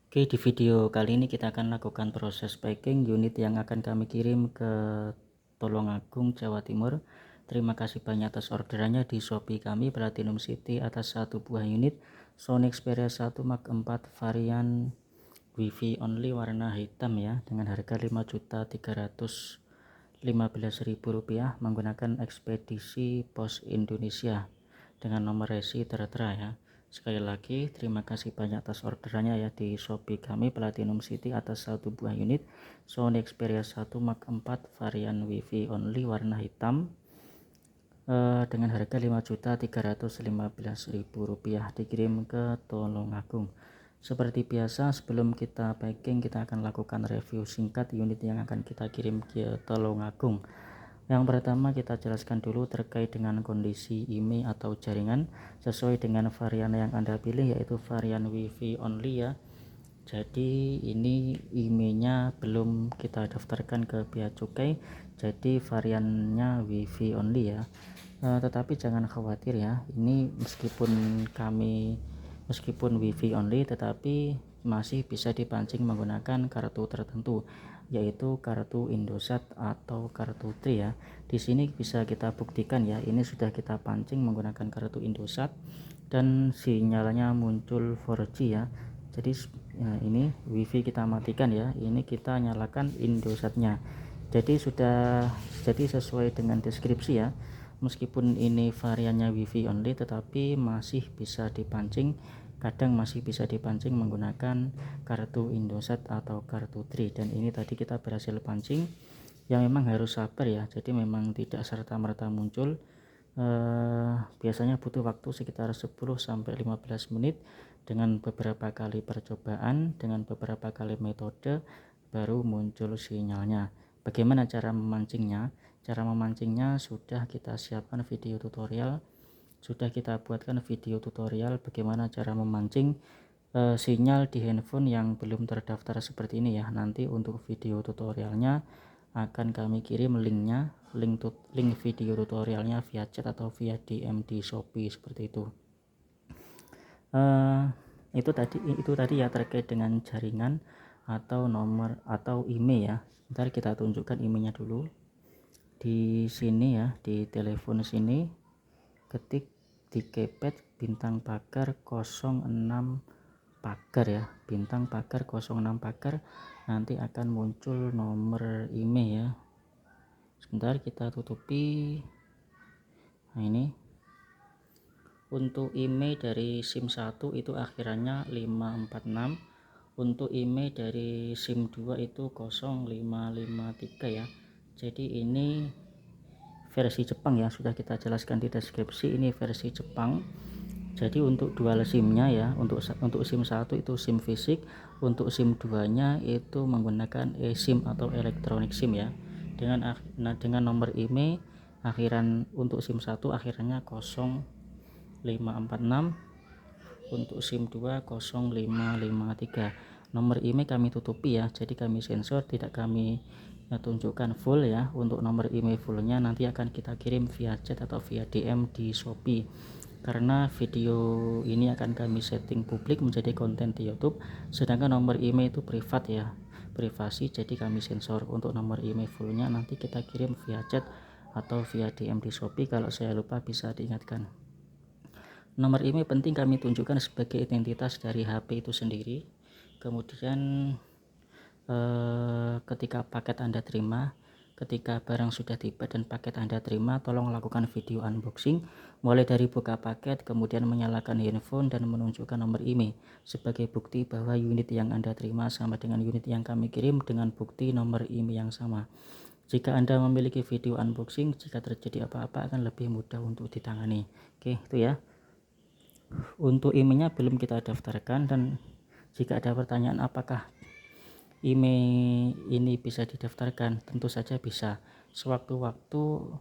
Oke, di video kali ini kita akan lakukan proses packing unit yang akan kami kirim ke Tulungagung, Jawa Timur. Terima kasih banyak atas orderannya di Shopee kami Platinum City atas satu buah unit Sony Xperia 1 Mark 4 varian Wi-Fi only warna hitam ya, dengan harga Rp5.315.000 menggunakan ekspedisi Pos Indonesia dengan nomor resi tertera ya. Sekali lagi terima kasih banyak atas orderannya ya di Shopee kami Platinum City atas satu buah unit Sony Xperia 1 Mark 4 varian Wi-Fi only warna hitam dengan harga Rp5.315.000 dikirim ke Tulungagung. Seperti biasa, sebelum kita packing kita akan lakukan review singkat unit yang akan kita kirim ke Tulungagung. Yang pertama kita jelaskan dulu terkait dengan kondisi IMEI atau jaringan sesuai dengan varian yang Anda pilih, yaitu varian Wi-Fi only ya. Jadi ini IMEI-nya belum kita daftarkan ke bea cukai, jadi variannya Wi-Fi only ya. Tetapi jangan khawatir ya, ini meskipun Wi-Fi only tetapi masih bisa dipancing menggunakan kartu tertentu, yaitu kartu Indosat atau kartu Tri ya. Di sini bisa kita buktikan ya, ini sudah kita pancing menggunakan kartu Indosat dan sinyalnya muncul 4G ya. Jadi ini WiFi kita matikan ya, ini kita nyalakan Indosatnya. Jadi sesuai dengan deskripsi ya. Meskipun ini variannya Wi-Fi only tetapi masih bisa dipancing, kadang masih bisa dipancing menggunakan kartu Indosat atau kartu Tri, dan ini tadi kita berhasil pancing. Yang memang harus sabar ya, jadi memang tidak serta-merta muncul, biasanya butuh waktu sekitar 10-15 menit dengan beberapa kali percobaan, dengan beberapa kali metode baru muncul sinyalnya. Bagaimana cara memancingnya? Cara memancingnya sudah kita siapkan video tutorial, sudah kita buatkan video tutorial bagaimana cara memancing sinyal di handphone yang belum terdaftar seperti ini ya. Nanti untuk video tutorialnya akan kami kirim linknya, link video tutorialnya via chat atau via DM di Shopee seperti itu. Itu tadi ya terkait dengan jaringan atau nomor atau IMEI ya. Ntar kita tunjukkan IMEI-nya dulu. Di sini ya, di telepon sini ketik di keypad bintang pagar 06 pagar ya, bintang pagar 06 pagar, nanti akan muncul nomor IMEI ya. Sebentar kita tutupi. Nah ini untuk IMEI dari SIM 1 itu akhirannya 546, untuk IMEI dari SIM 2 itu 0553 ya. Jadi ini versi Jepang ya, sudah kita jelaskan di deskripsi, ini versi Jepang. Jadi untuk dual SIM-nya ya, untuk SIM 1 itu SIM fisik, untuk SIM 2-nya itu menggunakan eSIM atau electronic SIM ya. Dengan nomor IMEI akhiran untuk SIM 1 akhirannya 0546, untuk SIM 2 0553. Nomor IMEI kami tutupi ya, jadi kami sensor, tidak kami tunjukkan full ya. Untuk nomor IMEI fullnya nanti akan kita kirim via chat atau via DM di Shopee, karena video ini akan kami setting publik menjadi konten di YouTube, sedangkan nomor IMEI itu privat ya, privasi, jadi kami sensor. Untuk nomor IMEI fullnya nanti kita kirim via chat atau via DM di Shopee, kalau saya lupa bisa diingatkan. Nomor IMEI penting kami tunjukkan sebagai identitas dari HP itu sendiri. Kemudian ketika paket Anda terima, ketika barang sudah tiba dan paket Anda terima, tolong lakukan video unboxing mulai dari buka paket, kemudian menyalakan handphone dan menunjukkan nomor IMEI sebagai bukti bahwa unit yang Anda terima sama dengan unit yang kami kirim, dengan bukti nomor IMEI yang sama. Jika Anda memiliki video unboxing, jika terjadi apa-apa akan lebih mudah untuk ditangani. Oke, itu ya. Untuk IMEI-nya belum kita daftarkan, dan jika ada pertanyaan apakah IMEI ini bisa didaftarkan, tentu saja bisa. Sewaktu-waktu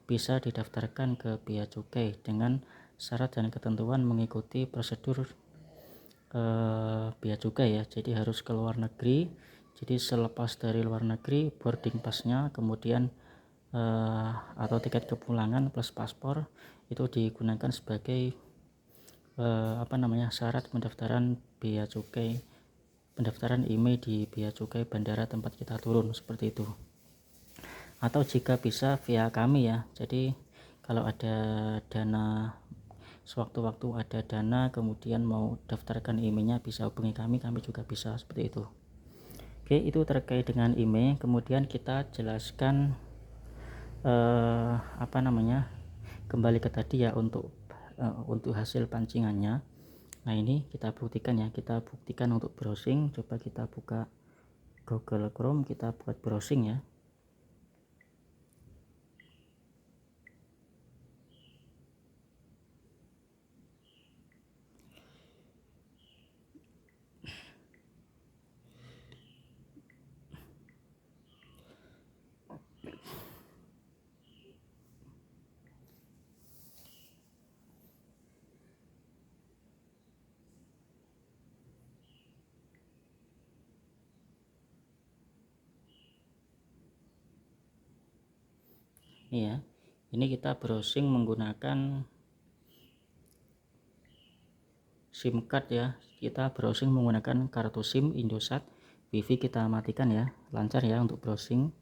bisa didaftarkan ke bea cukai dengan syarat dan ketentuan mengikuti prosedur bea cukai ya. Jadi harus ke luar negeri, jadi selepas dari luar negeri boarding pass-nya, kemudian atau tiket kepulangan plus paspor itu digunakan sebagai syarat pendaftaran bea cukai pendaftaran IMEI di bea cukai bandara tempat kita turun, seperti itu. Atau jika bisa via kami ya, jadi kalau ada dana, sewaktu-waktu ada dana kemudian mau daftarkan IMEI-nya bisa hubungi kami juga bisa seperti itu. Oke, itu terkait dengan IMEI. Kemudian kita jelaskan kembali ke tadi ya, untuk hasil pancingannya. Nah, ini kita buktikan ya, untuk browsing. Coba kita buka Google Chrome, kita buat browsing ya. Ini ya, ini kita browsing menggunakan SIM card ya, kita browsing menggunakan kartu SIM Indosat. WiFi kita matikan ya, lancar ya untuk browsing.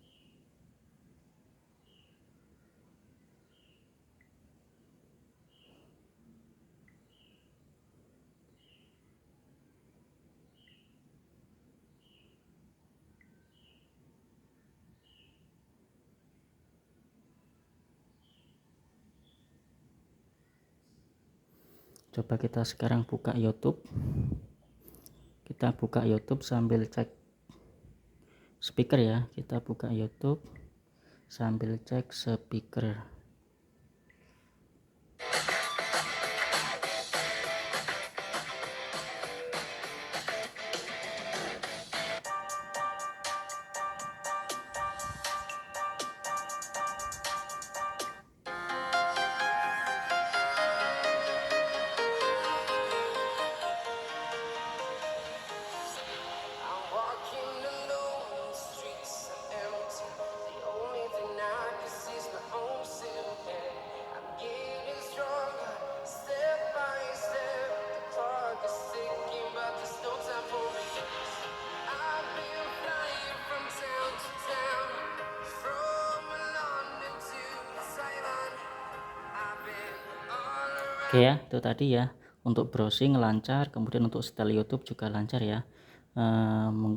Coba kita sekarang buka YouTube. Kita buka YouTube sambil cek speaker ya. Kita buka YouTube sambil cek speaker. Oke ya, itu tadi ya, untuk browsing lancar, kemudian untuk setel YouTube juga lancar ya,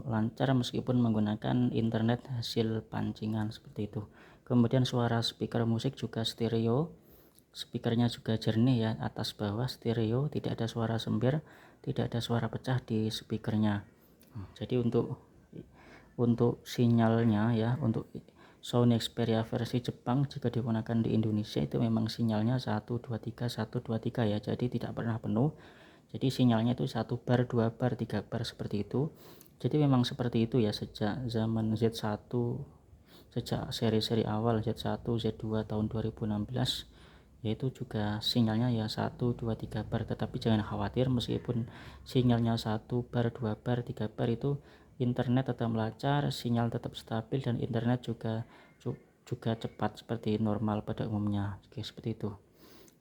lancar meskipun menggunakan internet hasil pancingan, seperti itu. Kemudian suara speaker musik juga stereo, speakernya juga jernih ya, atas bawah stereo, tidak ada suara sembir, tidak ada suara pecah di speakernya. Jadi untuk sinyalnya ya, untuk Sony Xperia versi Jepang jika digunakan di Indonesia itu memang sinyalnya 123 ya, jadi tidak pernah penuh. Jadi sinyalnya itu 1 bar, 2 bar, 3 bar, seperti itu. Jadi memang seperti itu ya, sejak zaman Z1, sejak seri-seri awal Z1, Z2 tahun 2016, yaitu juga sinyalnya ya 1, 2, 3 bar. Tetapi jangan khawatir, meskipun sinyalnya 1 bar, 2 bar, 3 bar, itu internet tetap lancar, sinyal tetap stabil, dan internet juga cepat seperti normal pada umumnya. Oke, seperti itu.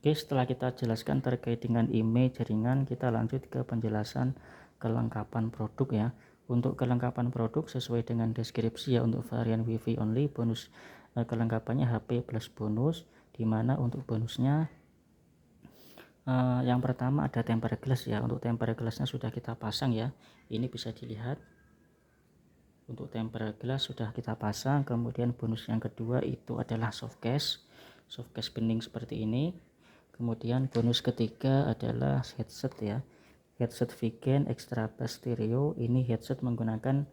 Oke, setelah kita jelaskan terkait dengan IMEI jaringan, kita lanjut ke penjelasan kelengkapan produk ya. Untuk kelengkapan produk sesuai dengan deskripsi ya, untuk varian WiFi only bonus kelengkapannya HP plus bonus, dimana untuk bonusnya yang pertama ada tempered glass ya. Untuk tempered glassnya sudah kita pasang ya, ini bisa dilihat. Untuk tempered glass sudah kita pasang. Kemudian bonus yang kedua itu adalah soft case bening seperti ini. Kemudian bonus ketiga adalah headset ya, headset Vigen extra bass stereo. Ini headset menggunakan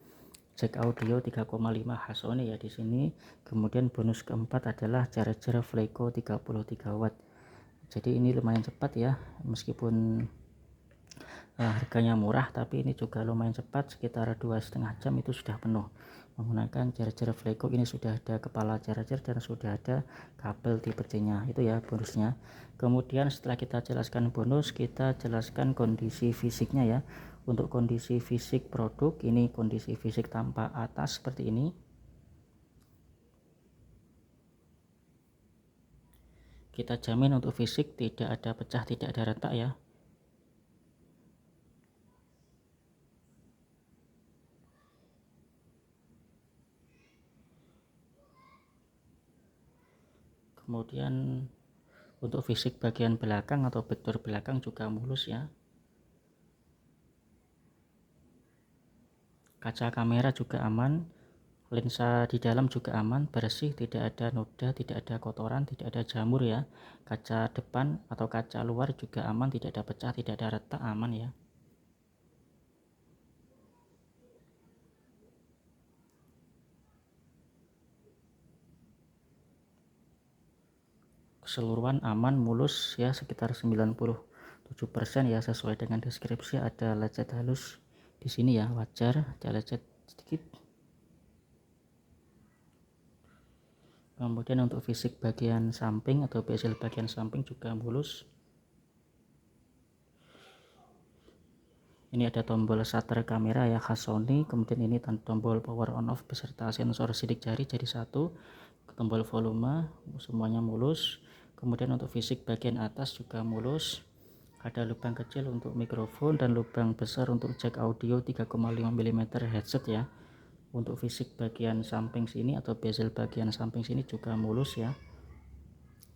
jack audio 3,5 Sony ya di sini. Kemudian bonus keempat adalah charger Fleco 33 watt. Jadi ini lumayan cepat ya, meskipun harganya murah, tapi ini juga lumayan cepat, sekitar 2,5 jam itu sudah penuh menggunakan charger Fleco. Ini sudah ada kepala charger dan sudah ada kabel tipe C nya, itu ya bonusnya. Kemudian setelah kita jelaskan bonus, kita jelaskan kondisi fisiknya ya. Untuk kondisi fisik produk, ini kondisi fisik tampak atas seperti ini. Kita jamin untuk fisik tidak ada pecah, tidak ada retak ya. Kemudian untuk fisik bagian belakang atau backdoor belakang juga mulus ya. Kaca kamera juga aman, lensa di dalam juga aman, bersih, tidak ada noda, tidak ada kotoran, tidak ada jamur ya. Kaca depan atau kaca luar juga aman, tidak ada pecah, tidak ada retak, aman ya. Keseluruhan aman, mulus ya, sekitar 97% ya, sesuai dengan deskripsi. Ada lecet halus di sini ya, wajar ada lecet sedikit. Kemudian untuk fisik bagian samping atau bezel bagian samping juga mulus. Ini ada tombol shutter kamera ya, khas Sony. Kemudian ini tombol power on off beserta sensor sidik jari jadi satu. Tombol volume semuanya mulus. Kemudian untuk fisik bagian atas juga mulus. Ada lubang kecil untuk mikrofon dan lubang besar untuk jack audio 3,5 mm headset ya. Untuk fisik bagian samping sini atau bezel bagian samping sini juga mulus ya.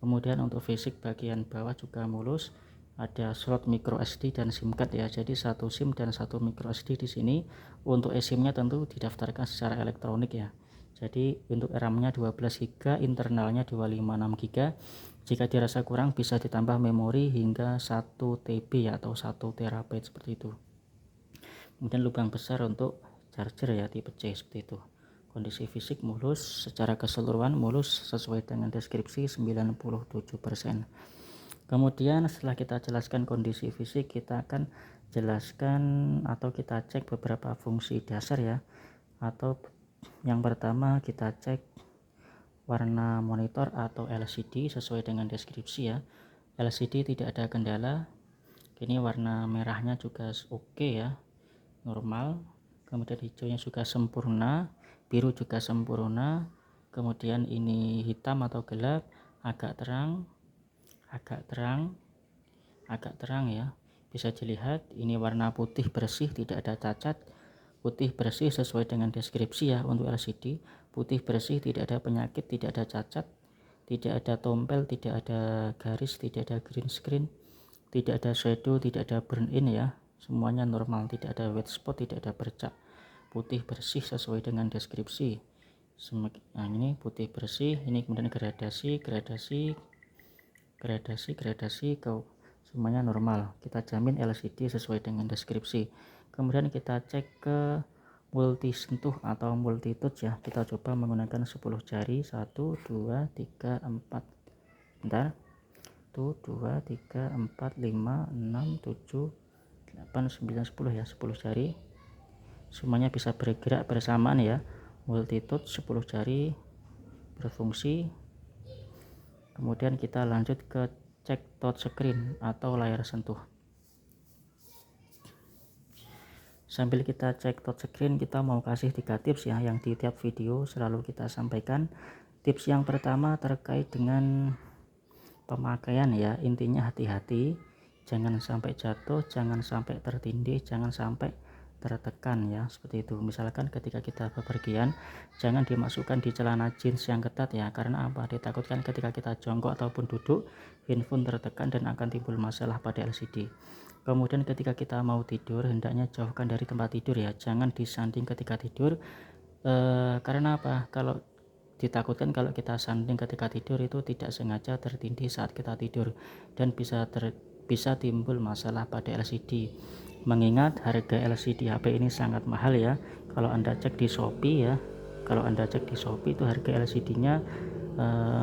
Kemudian untuk fisik bagian bawah juga mulus. Ada slot micro SD dan SIM card ya. Jadi satu SIM dan satu micro SD di sini. Untuk eSIM-nya tentu didaftarkan secara elektronik ya. Jadi untuk RAM-nya 12 GB, internalnya 256 GB. Jika dirasa kurang bisa ditambah memori hingga 1 TB ya, atau 1 TB seperti itu. Kemudian lubang besar untuk charger ya, tipe C seperti itu. Kondisi fisik mulus, secara keseluruhan mulus sesuai dengan deskripsi 97%. Kemudian setelah kita jelaskan kondisi fisik, kita akan jelaskan atau kita cek beberapa fungsi dasar ya. Atau yang pertama kita cek warna monitor atau LCD sesuai dengan deskripsi ya. LCD tidak ada kendala. Ini warna merahnya juga oke ya, normal. Kemudian hijaunya juga sempurna, biru juga sempurna. Kemudian ini hitam atau gelap, agak terang, agak terang ya. Bisa dilihat ini warna putih bersih, tidak ada cacat. Putih bersih sesuai dengan deskripsi ya. Untuk LCD putih bersih, tidak ada penyakit, tidak ada cacat, tidak ada tompel, tidak ada garis, tidak ada green screen, tidak ada shadow, tidak ada burn in ya. Semuanya normal, tidak ada white spot, tidak ada bercak. Putih bersih sesuai dengan deskripsi. Nah ini putih bersih. Ini kemudian gradasi ke semuanya normal. Kita jamin LCD sesuai dengan deskripsi. Kemudian kita cek ke multi sentuh atau multi touch ya. Kita coba menggunakan 10 jari, 1 2 3 4. Bentar. 1 2 3 4 5 6 7 8 9 10 ya, 10 jari. Semuanya bisa bergerak bersamaan ya. Multi touch 10 jari berfungsi. Kemudian kita lanjut ke cek touch screen atau layar sentuh. Sambil kita cek touch screen, kita mau kasih 3 tips ya, yang di tiap video selalu kita sampaikan. Tips yang pertama terkait dengan pemakaian ya. Intinya hati-hati, jangan sampai jatuh, jangan sampai tertindih, jangan sampai tertekan ya, seperti itu. Misalkan ketika kita bepergian, jangan dimasukkan di celana jeans yang ketat ya. Karena apa? Ditakutkan ketika kita jongkok ataupun duduk, handphone tertekan dan akan timbul masalah pada LCD. Kemudian ketika kita mau tidur, hendaknya jauhkan dari tempat tidur ya, jangan disanding ketika tidur. Karena apa? Kalau ditakutkan kalau kita sanding ketika tidur itu tidak sengaja tertindih saat kita tidur dan bisa timbul masalah pada LCD. Mengingat harga LCD HP ini sangat mahal ya. Kalau Anda cek di Shopee ya, itu harga LCD-nya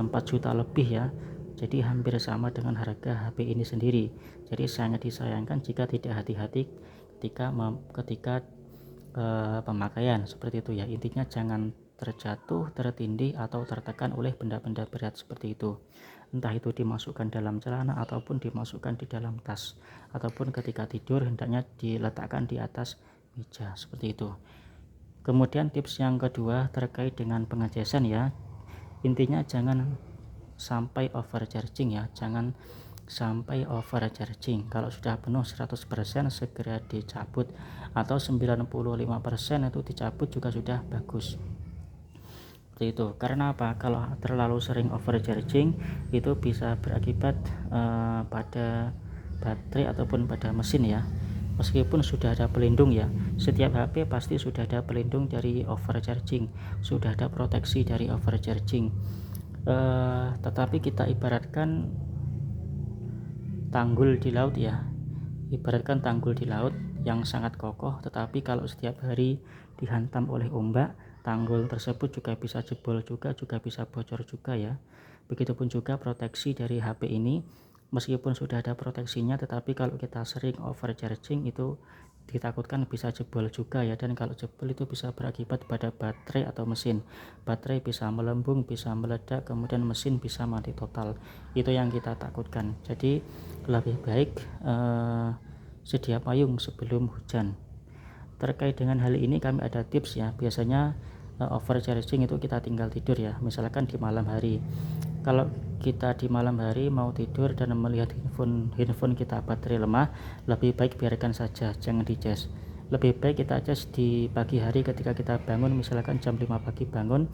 4 juta lebih ya. Jadi hampir sama dengan harga HP ini sendiri. Jadi sangat disayangkan jika tidak hati-hati ketika pemakaian seperti itu ya. Intinya jangan terjatuh, tertindih atau tertekan oleh benda-benda berat seperti itu. Entah itu dimasukkan dalam celana ataupun dimasukkan di dalam tas, ataupun ketika tidur hendaknya diletakkan di atas meja seperti itu. Kemudian tips yang kedua terkait dengan pengecasan ya. Intinya jangan sampai overcharging ya, jangan sampai overcharging. Kalau sudah penuh 100% segera dicabut, atau 95% itu dicabut juga sudah bagus. seperti itu. Karena apa? Kalau terlalu sering overcharging itu bisa berakibat pada baterai ataupun pada mesin ya. Meskipun sudah ada pelindung ya, setiap HP pasti sudah ada pelindung dari overcharging, sudah ada proteksi dari overcharging. Tetapi kita ibaratkan tanggul di laut ya, ibaratkan tanggul di laut yang sangat kokoh, tetapi kalau setiap hari dihantam oleh ombak, tanggul tersebut juga bisa jebol juga bisa bocor juga ya. Begitupun juga proteksi dari HP ini, meskipun sudah ada proteksinya, tetapi kalau kita sering overcharging itu ditakutkan bisa jebol juga ya, dan kalau jebol itu bisa berakibat pada baterai atau mesin. Baterai bisa melembung, bisa meledak, kemudian mesin bisa mati total. Itu yang kita takutkan. Jadi lebih baik sedia payung sebelum hujan. Terkait dengan hal ini kami ada tips ya. Biasanya overcharging itu kita tinggal tidur ya, misalkan di malam hari. Kalau kita di malam hari mau tidur dan melihat handphone kita baterai lemah, lebih baik biarkan saja, jangan dicas. Lebih baik kita cas di pagi hari ketika kita bangun, misalkan jam 5 pagi bangun,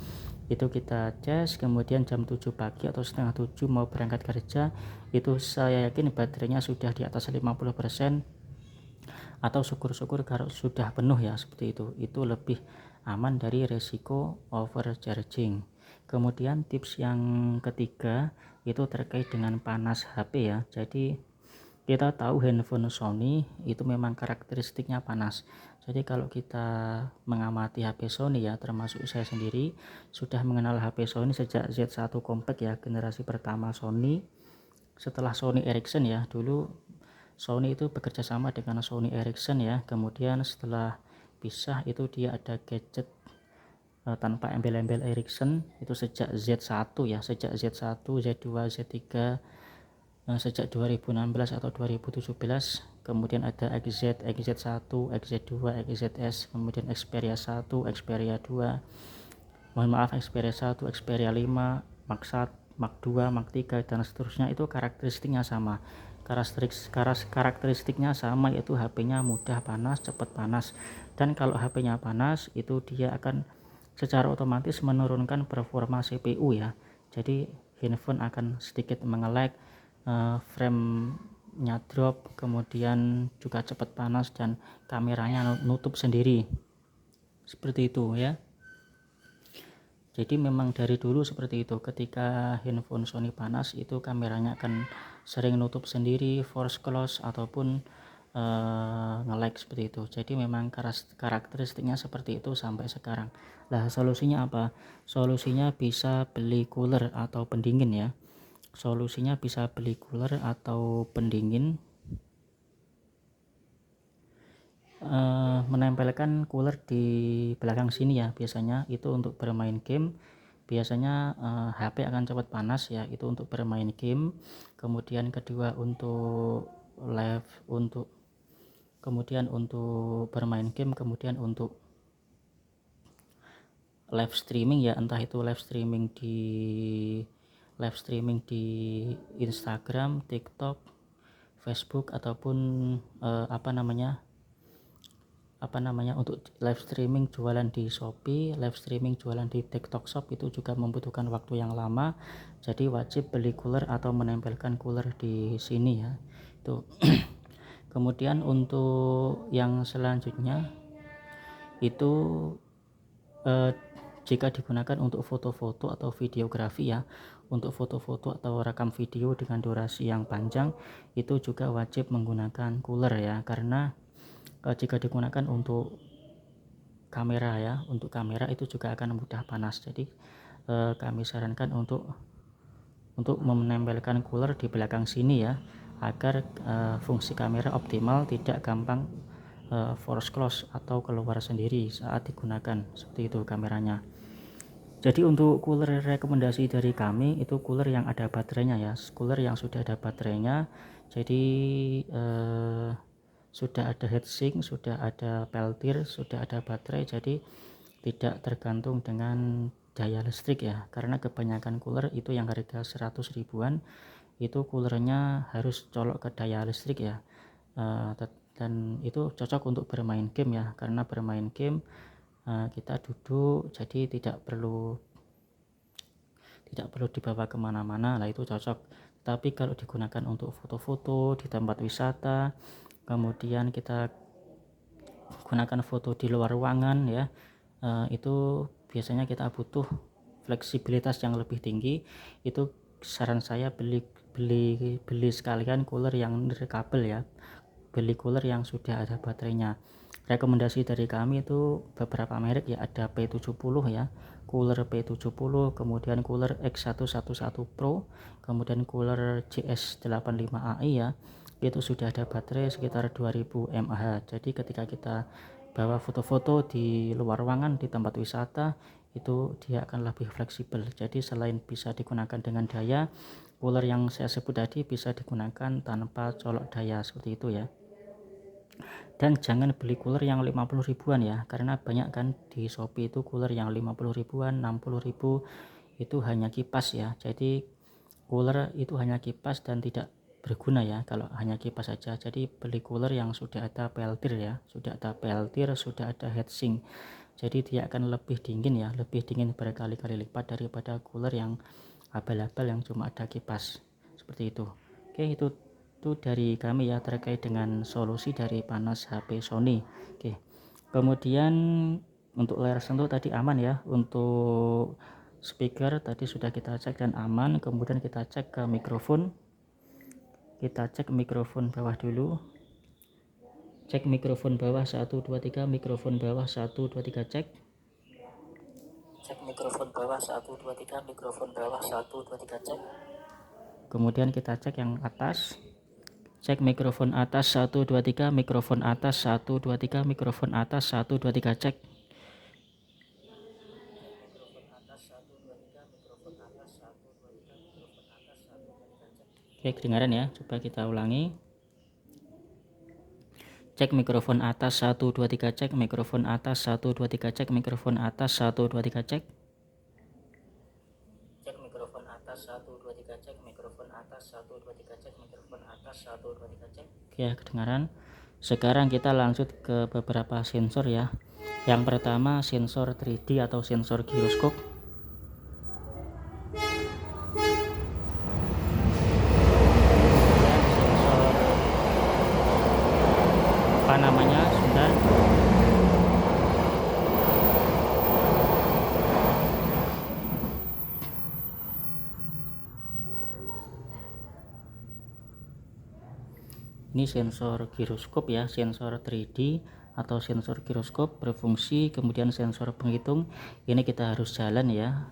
itu kita cas, kemudian jam 7 pagi atau setengah 7 mau berangkat kerja, itu saya yakin baterainya sudah di atas 50%, atau syukur-syukur kalau sudah penuh ya, seperti itu lebih aman dari resiko overcharging. Kemudian tips yang ketiga itu terkait dengan panas HP ya. Jadi kita tahu handphone Sony itu memang karakteristiknya panas. Jadi kalau kita mengamati HP Sony ya, termasuk saya sendiri sudah mengenal HP Sony sejak Z1 Compact ya, generasi pertama Sony. Setelah Sony Ericsson ya, dulu Sony itu bekerja sama dengan Sony Ericsson ya. Kemudian setelah pisah itu dia ada gadget tanpa embel-embel Ericsson itu sejak Z1 ya, sejak Z1, Z2, Z3, sejak 2016 atau 2017. Kemudian ada XZ, XZ1, XZ2, XZS, kemudian Xperia 1, Xperia 2, Xperia 1, Xperia 5, Mark 1, Mark 2, Mark 3 dan seterusnya. Itu karakteristiknya sama. Karakteristiknya sama, yaitu HP-nya mudah panas, cepat panas. Dan kalau HP-nya panas itu dia akan secara otomatis menurunkan performa CPU ya. Jadi handphone akan sedikit mengelag, frame-nya drop, kemudian juga cepat panas dan kameranya nutup sendiri. Seperti itu ya. Jadi memang dari dulu seperti itu, ketika handphone Sony panas itu kameranya akan sering nutup sendiri, force close ataupun nge-lag seperti itu. Jadi memang karakteristiknya seperti itu sampai sekarang. Lah solusinya apa? Solusinya bisa beli cooler atau pendingin ya. Solusinya bisa beli cooler atau pendingin, menempelkan cooler di belakang sini ya, biasanya itu untuk bermain game. Biasanya HP akan cepat panas ya, itu untuk bermain game. Kemudian kedua untuk live, kemudian untuk bermain game, kemudian untuk live streaming ya, entah itu live streaming di Instagram, TikTok, Facebook, ataupun untuk live streaming jualan di Shopee, live streaming jualan di TikTok Shop, itu juga membutuhkan waktu yang lama. Jadi wajib beli cooler atau menempelkan cooler di sini ya. Itu. Kemudian untuk yang selanjutnya itu jika digunakan untuk foto-foto atau videografi ya, untuk foto-foto atau rekam video dengan durasi yang panjang, itu juga wajib menggunakan cooler ya, karena jika digunakan untuk kamera ya, untuk kamera itu juga akan mudah panas. Jadi kami sarankan untuk menempelkan cooler di belakang sini ya, agar fungsi kamera optimal, tidak gampang force close atau keluar sendiri saat digunakan. Seperti itu kameranya. Jadi untuk cooler rekomendasi dari kami itu cooler yang ada baterainya ya, cooler yang sudah ada baterainya. Jadi sudah ada heatsink, sudah ada peltir, sudah ada baterai, jadi tidak tergantung dengan daya listrik ya. Karena kebanyakan cooler itu yang harga 100 ribuan itu coolernya harus colok ke daya listrik ya. Dan itu cocok untuk bermain game ya, karena bermain game kita duduk, jadi tidak perlu tidak perlu dibawa kemana-mana, lah itu cocok. Tapi kalau digunakan untuk foto-foto di tempat wisata, kemudian kita gunakan foto di luar ruangan ya, itu biasanya kita butuh fleksibilitas yang lebih tinggi. Itu saran saya beli sekalian cooler yang nirkabel ya, beli cooler yang sudah ada baterainya. Rekomendasi dari kami itu beberapa merek ya, ada P70 ya, cooler P70, kemudian cooler X111 Pro, kemudian cooler JS85AI ya, itu sudah ada baterai sekitar 2000 mAh. Jadi ketika kita bawa foto-foto di luar ruangan di tempat wisata, itu dia akan lebih fleksibel. Jadi selain bisa digunakan dengan daya, cooler yang saya sebut tadi bisa digunakan tanpa colok daya, seperti itu ya. Dan jangan beli cooler yang 50 ribuan ya, karena banyak kan di Shopee itu cooler yang 50 ribuan, 60 ribu, itu hanya kipas ya. Jadi cooler itu hanya kipas dan tidak berguna ya kalau hanya kipas saja. Jadi beli cooler yang sudah ada peltir ya, sudah ada peltir, sudah ada heatsink. Jadi dia akan lebih dingin ya, lebih dingin berkali-kali lipat daripada cooler yang abal-abal yang cuma ada kipas, seperti itu. Oke, itu dari kami ya terkait dengan solusi dari panas HP Sony. Oke, kemudian untuk layar sentuh tadi aman ya, untuk speaker tadi sudah kita cek dan aman. Kemudian kita cek ke mikrofon, kita cek mikrofon bawah dulu, cek mikrofon bawah 1 2 3, mikrofon bawah 1 2 3, cek mikrofon bawah 1 2 3, mikrofon bawah 1 2 3, cek. Kemudian kita cek yang atas, cek mikrofon atas 1 2 3, mikrofon atas 1 2 3, mikrofon atas 1 2 3, cek. Oke, kedengaran ya, coba kita ulangi. Cek mikrofon atas 1 2 3, cek mikrofon atas 1 2 3, cek mikrofon atas 1 2 3, cek. Cek mikrofon atas 1 2 3, cek mikrofon atas 1 2 3, cek mikrofon atas 1 2 3, cek. Oke ya, kedengaran. Sekarang kita lanjut ke beberapa sensor ya. Yang pertama sensor 3D atau sensor giroskop. Apa namanya, sebentar. Ini sensor giroskop ya, sensor 3D atau sensor giroskop berfungsi, kemudian sensor penghitung. Ini kita harus jalan ya,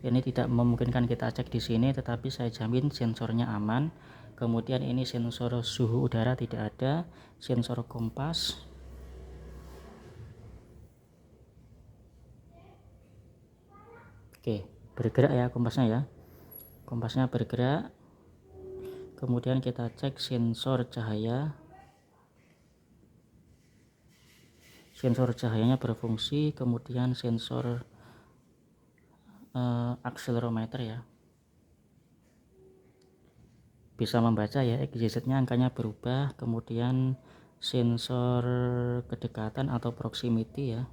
ini tidak memungkinkan kita cek di sini, tetapi saya jamin sensornya aman. Kemudian ini sensor suhu udara tidak ada, sensor kompas. Oke, bergerak ya kompasnya ya, kompasnya bergerak. Kemudian kita cek sensor cahaya, sensor cahayanya berfungsi. Kemudian sensor akselerometer ya, bisa membaca ya, XYZ nya angkanya berubah. Kemudian sensor kedekatan atau proximity ya,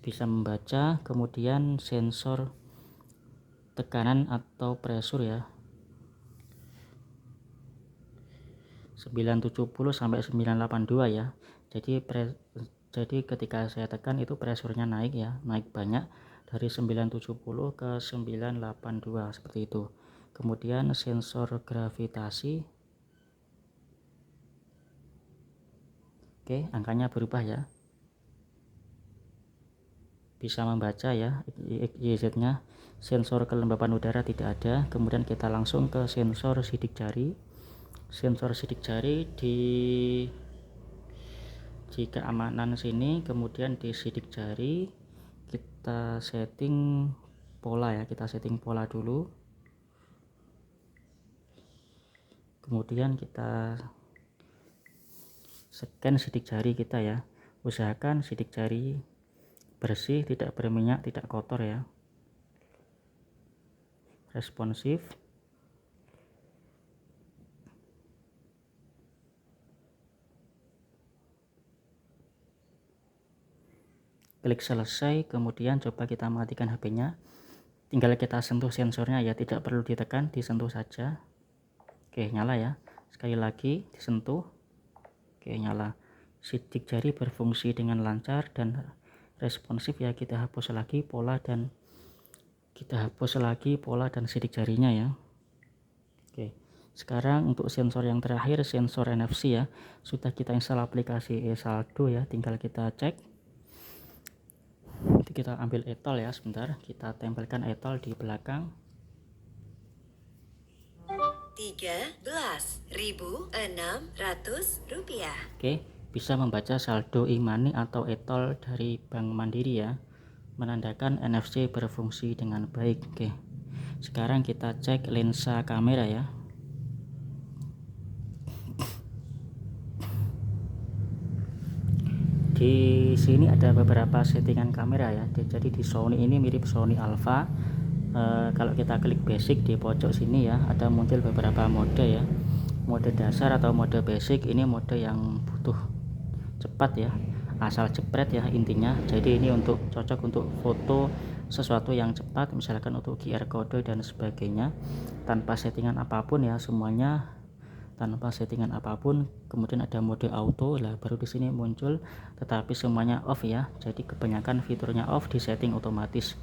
bisa membaca. Kemudian sensor tekanan atau pressure ya, 970 sampai 982 ya. Jadi ketika saya tekan itu presurnya naik ya, naik banyak dari 970 ke 982 seperti itu. Kemudian sensor gravitasi, oke, angkanya berubah ya, bisa membaca ya YZ nya. Sensor kelembapan udara tidak ada. Kemudian kita langsung ke sensor sidik jari. Sensor sidik jari di keamanan sini, kemudian di sidik jari kita setting pola ya, kita setting pola dulu. Kemudian kita scan sidik jari kita ya, usahakan sidik jari bersih, tidak berminyak, tidak kotor ya, responsif. klik selesai, kemudian coba kita matikan HP-nya, tinggal kita sentuh sensornya ya, tidak perlu ditekan, disentuh saja. Oke, nyala ya. Sekali lagi disentuh. Oke, nyala. Sidik jari berfungsi dengan lancar dan responsif ya. Kita hapus lagi pola dan sidik jarinya ya. Oke, sekarang untuk sensor yang terakhir, sensor NFC ya. Sudah kita install aplikasi eSaldo ya, tinggal kita cek. Nanti kita ambil etol ya, sebentar. Kita tempelkan etol di belakang. 13.600 rupiah. Oke, bisa membaca saldo e-money atau etol dari Bank Mandiri ya, menandakan NFC berfungsi dengan baik. Oke, sekarang kita cek lensa kamera ya. Di sini ada beberapa settingan kamera ya, jadi di Sony ini mirip Sony Alpha. Kalau kita klik basic di pojok sini ya, ada muncul beberapa mode ya, mode dasar atau mode basic. Ini mode yang butuh cepat ya, asal jepret ya intinya. Jadi ini cocok untuk foto sesuatu yang cepat, misalkan untuk QR code dan sebagainya, tanpa settingan apapun ya, semuanya tanpa settingan apapun. Kemudian ada mode auto lah, baru di sini muncul, tetapi semuanya off ya. Jadi kebanyakan fiturnya off, di setting otomatis.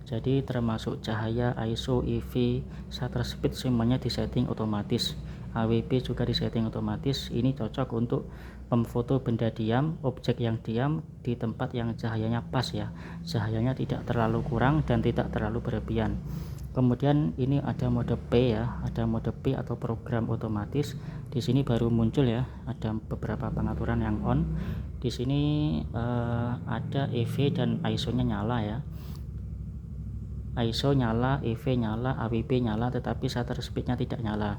Jadi termasuk cahaya, ISO, EV, shutter speed semuanya disetting otomatis. AWP juga disetting otomatis. Ini cocok untuk memfoto benda diam, objek yang diam di tempat yang cahayanya pas ya. Cahayanya tidak terlalu kurang dan tidak terlalu berlebihan. Kemudian ini ada mode P ya, ada mode P atau program otomatis. Di sini baru muncul ya, ada beberapa pengaturan yang on. Di sini ada EV dan ISO-nya nyala ya. ISO nyala, EV nyala, AWP nyala, tetapi shutter speednya tidak nyala.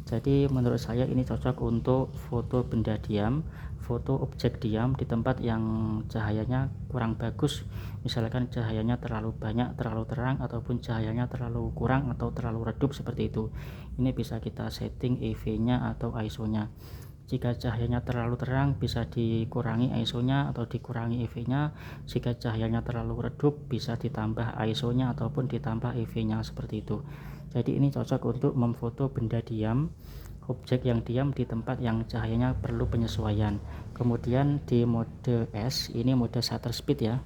Jadi menurut saya ini cocok untuk foto benda diam, foto objek diam di tempat yang cahayanya kurang bagus, misalkan cahayanya terlalu banyak, terlalu terang, ataupun cahayanya terlalu kurang atau terlalu redup seperti itu. Ini bisa kita setting EV nya atau ISO nya. Jika cahayanya terlalu terang bisa dikurangi ISO nya atau dikurangi EV nya. Jika cahayanya terlalu redup bisa ditambah ISO nya ataupun ditambah EV nya, seperti itu. Jadi ini cocok untuk memfoto benda diam, objek yang diam di tempat yang cahayanya perlu penyesuaian. Kemudian di mode S, ini mode shutter speed ya.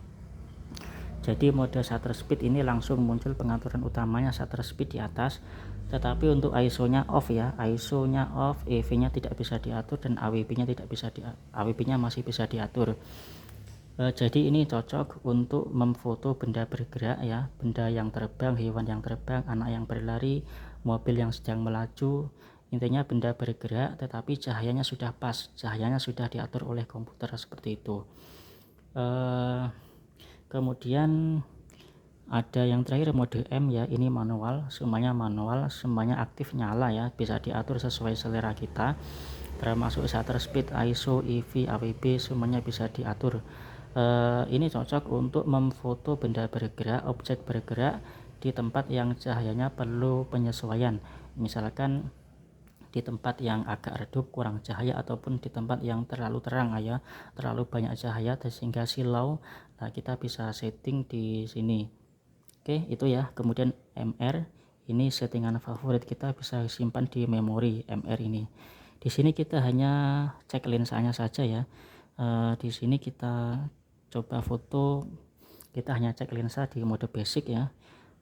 Jadi mode shutter speed ini langsung muncul pengaturan utamanya, shutter speed di atas, tetapi untuk ISO nya off ya, ISO nya off, EV nya tidak bisa diatur, dan AWP nya masih bisa diatur. Jadi ini cocok untuk memfoto benda bergerak ya, benda yang terbang, hewan yang terbang, anak yang berlari, mobil yang sedang melaju. Intinya benda bergerak tetapi cahayanya sudah pas, cahayanya sudah diatur oleh komputer, seperti itu. Kemudian ada yang terakhir mode M ya, ini manual, semuanya aktif nyala ya, bisa diatur sesuai selera kita, termasuk shutter speed, ISO, EV, AWP semuanya bisa diatur. Ini cocok untuk memfoto benda bergerak, objek bergerak di tempat yang cahayanya perlu penyesuaian, misalkan di tempat yang agak redup, kurang cahaya, ataupun di tempat yang terlalu terang ya, terlalu banyak cahaya sehingga silau. Nah, kita bisa setting di sini. Oke, itu ya. Kemudian MR, ini settingan favorit, kita bisa simpan di memori MR ini. Di sini kita hanya cek lensanya saja ya. Di sini kita coba foto, kita hanya cek lensa di mode basic ya.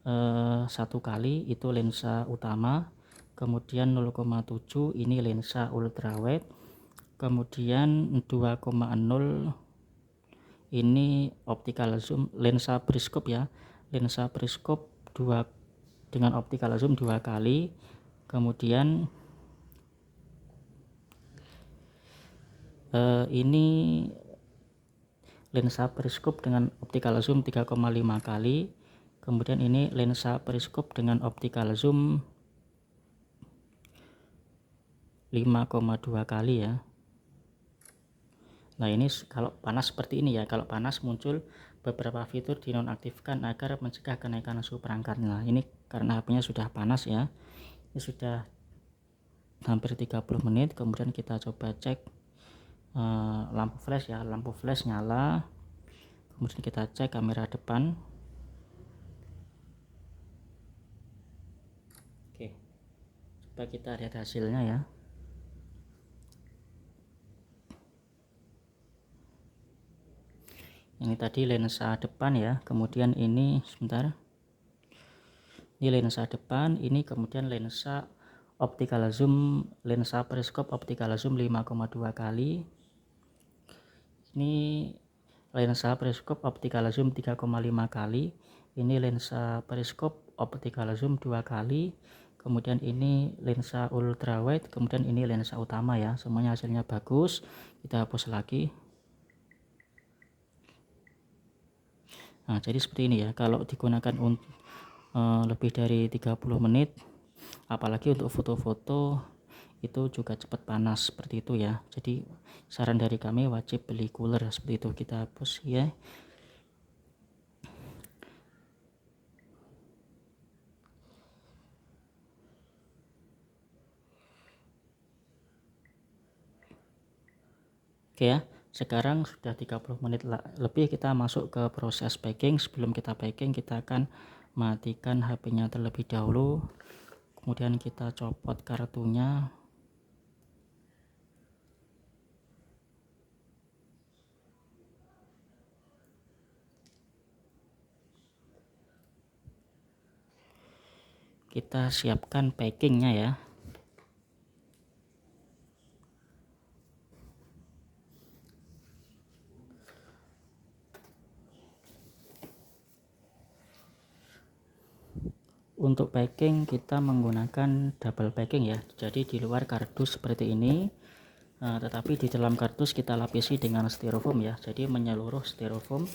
1 kali itu lensa utama, kemudian 0,7 ini lensa ultrawide, kemudian 2,0 ini optical zoom, lensa periskop ya, lensa periskop 2 dengan optical zoom 2 kali, kemudian ini lensa periskop dengan optical zoom 3,5 kali, kemudian ini lensa periskop dengan optical zoom 5,2 kali ya. Nah, ini kalau panas seperti ini ya, kalau panas muncul beberapa fitur dinonaktifkan agar mencegah kenaikan suhu perangkat. Nah, ini karena HP-nya sudah panas ya, ini sudah hampir 30 menit. Kemudian kita coba cek lampu flash ya, lampu flash nyala, kemudian kita cek kamera depan. Oke, coba kita lihat hasilnya ya. Ini tadi lensa depan ya, kemudian ini sebentar, ini lensa depan, ini kemudian lensa optical zoom, lensa periskop optical zoom 5,2 kali, ini lensa periskop optical zoom 3,5 kali, ini lensa periskop optical zoom 2 kali, kemudian ini lensa ultrawide, kemudian ini lensa utama ya. Semuanya hasilnya bagus. Kita hapus lagi. Nah, jadi seperti ini ya, kalau digunakan lebih dari 30 menit, apalagi untuk foto-foto itu juga cepat panas seperti itu ya. Jadi saran dari kami wajib beli cooler seperti itu. Kita hapus ya. Oke ya, sekarang sudah 30 menit lebih, kita masuk ke proses packing. Sebelum kita packing, kita akan matikan HP-nya terlebih dahulu, kemudian kita copot kartunya. Kita siapkan packingnya ya. Untuk packing kita menggunakan double packing ya, jadi di luar kardus seperti ini, tetapi di dalam kardus kita lapisi dengan styrofoam ya. Jadi menyeluruh styrofoam,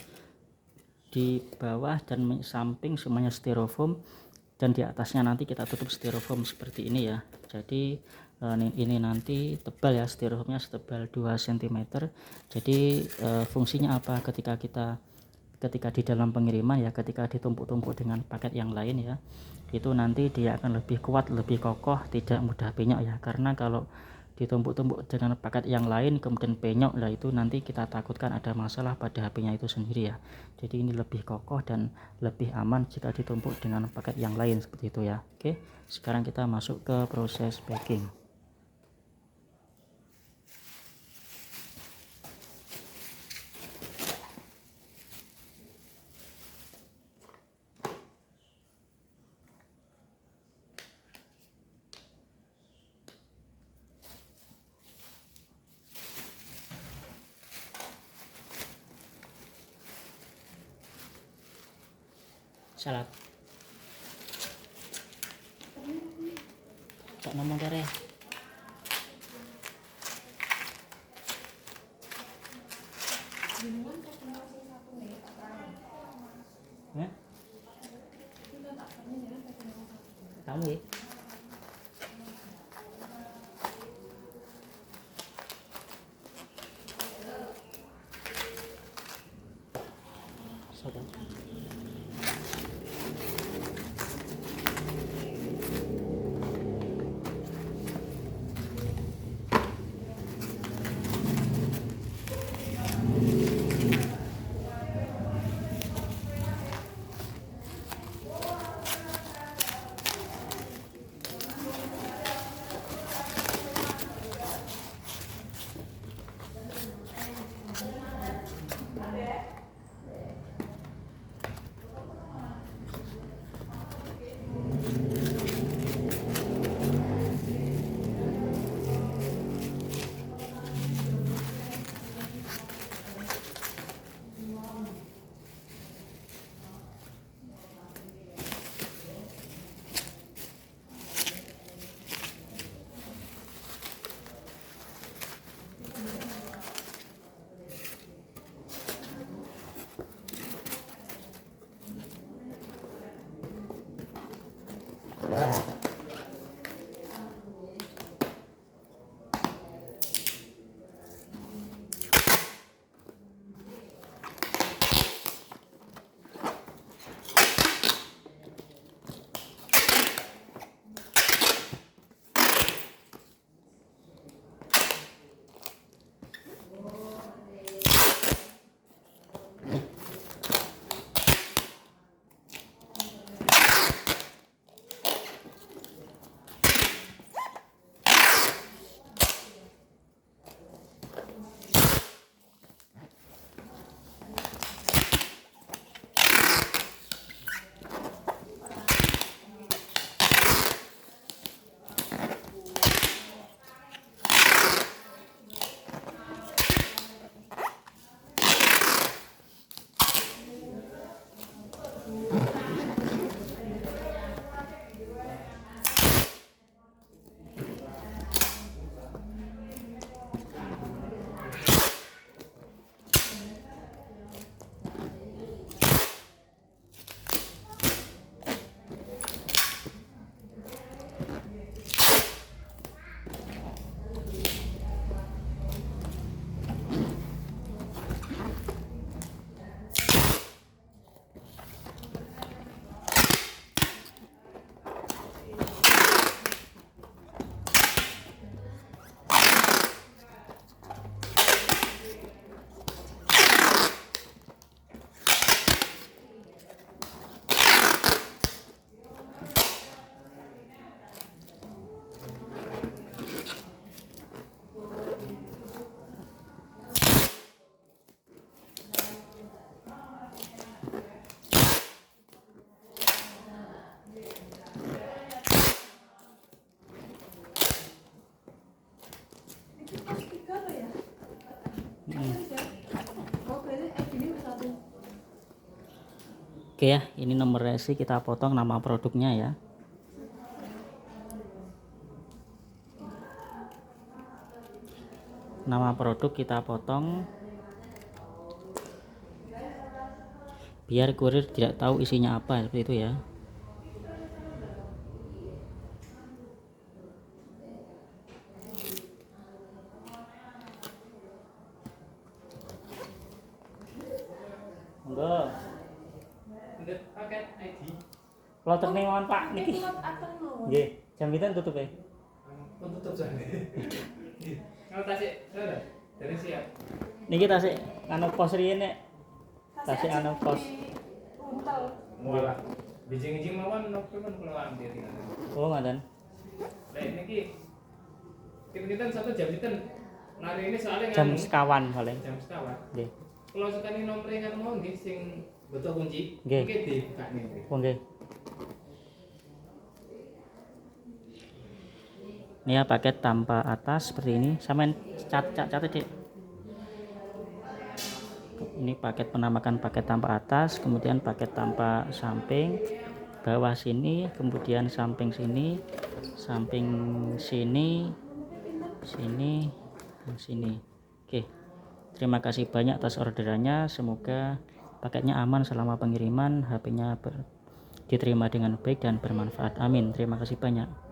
di bawah dan samping semuanya styrofoam, dan di atasnya nanti kita tutup styrofoam seperti ini ya. Jadi ini nanti tebal ya, styrofoamnya setebal 2 cm. Jadi fungsinya apa ketika di dalam pengiriman ya, ketika ditumpuk-tumpuk dengan paket yang lain ya, itu nanti dia akan lebih kuat, lebih kokoh, tidak mudah penyok ya. Karena kalau ditumpuk-tumpuk dengan paket yang lain kemudian penyok, lah itu nanti kita takutkan ada masalah pada HP-nya itu sendiri ya. Jadi ini lebih kokoh dan lebih aman jika ditumpuk dengan paket yang lain seperti itu ya. Oke, sekarang kita masuk ke proses packing. Salat tak ngomong kare ya, tahu ya. Oke ya, ini nomor resi kita potong, nama produknya ya. Nama produk kita potong biar kurir tidak tahu isinya apa, seperti itu ya. Enggak. Enggak paket ID. Kalau ternewan Pak niki. Nggih, jam pinten tutup ya? Tutup jane. Kalau tasik sudah dari siap. Niki tasik anu pos riyen nek. Tasik anu pos. Mualah. Bijing-bijing mawon nopo men kula ambil tinggal. Oh, ngoten. Lah niki pinten satu jam pinten? Lari ini soalnya jam sekawan paling. Jam sekawan. Nggih. Kalau sekali nomor kan mau nggih sing butuh kunci. Nggih dibuka niki. Oh nggih. Ini ya paket tanpa atas seperti ini. Sampean catat Dik. Ini paket penamakan paket tanpa atas, kemudian paket tanpa samping, bawah sini, kemudian samping sini, sini, dan sini. Oke. Terima kasih banyak atas orderannya. Semoga paketnya aman selama pengiriman, HP-nya diterima dengan baik dan bermanfaat. Amin. Terima kasih banyak.